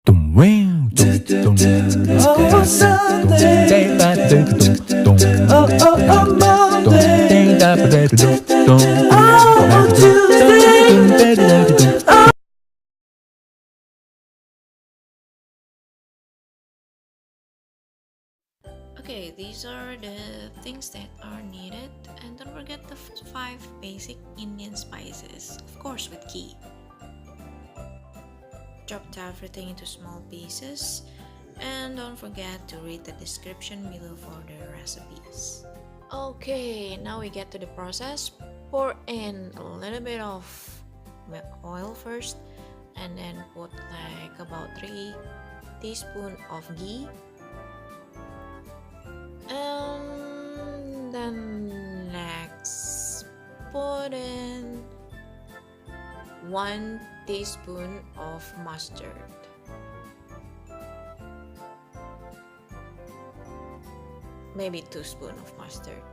Okay, these are the things that are needed, and don't forget the 5 basic Indian spices, of course with ghee. Chopped everything into small pieces, and don't forget to read the description below for the recipes. Okay, now we get to the process. Pour in a little bit of oil first, and then put like about 3 teaspoons of ghee, and then next put in 1 teaspoon of mustard, maybe 2 spoons of mustard,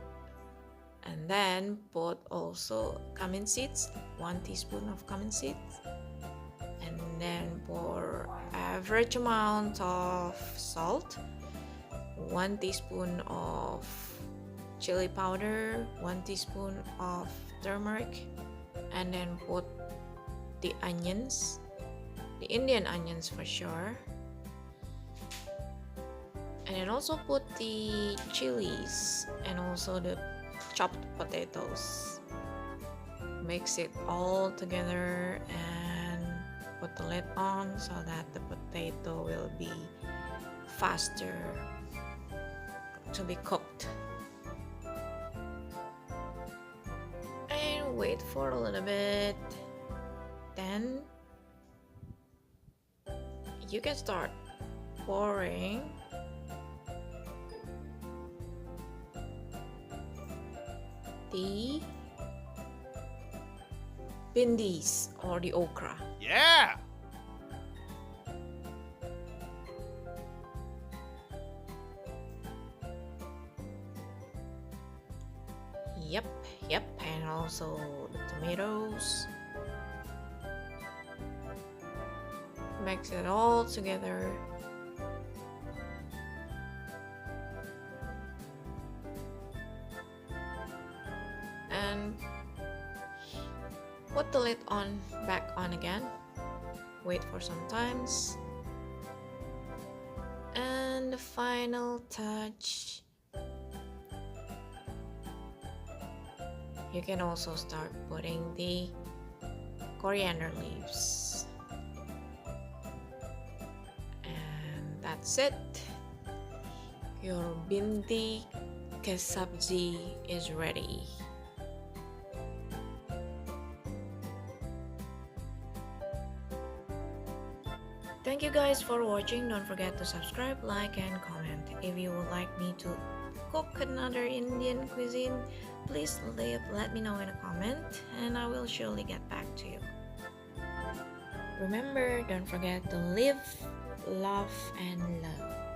and then put also cumin seeds, 1 teaspoon of cumin seeds, and then pour average amount of salt, 1 teaspoon of chili powder, 1 teaspoon of turmeric, and then put the onions, the Indian onions for sure, and then also put the chilies and also the chopped potatoes. Mix it all together and put the lid on so that the potato will be faster to be cooked. And wait for a little bit. Then you can start pouring the bhindis or the okra. Yeah! Yep, and also the tomatoes. Mix it all together. And put the lid on back on again. Wait for some times. And the final touch, you can also start putting the coriander leaves. And that's it. Your bhindi ke sabzi is ready. Thank you guys for watching. Don't forget to subscribe, like, and comment. If you would like me to cook another Indian cuisine, please let me know in a comment and I will surely get back to you. Remember, don't forget to live, love, and love.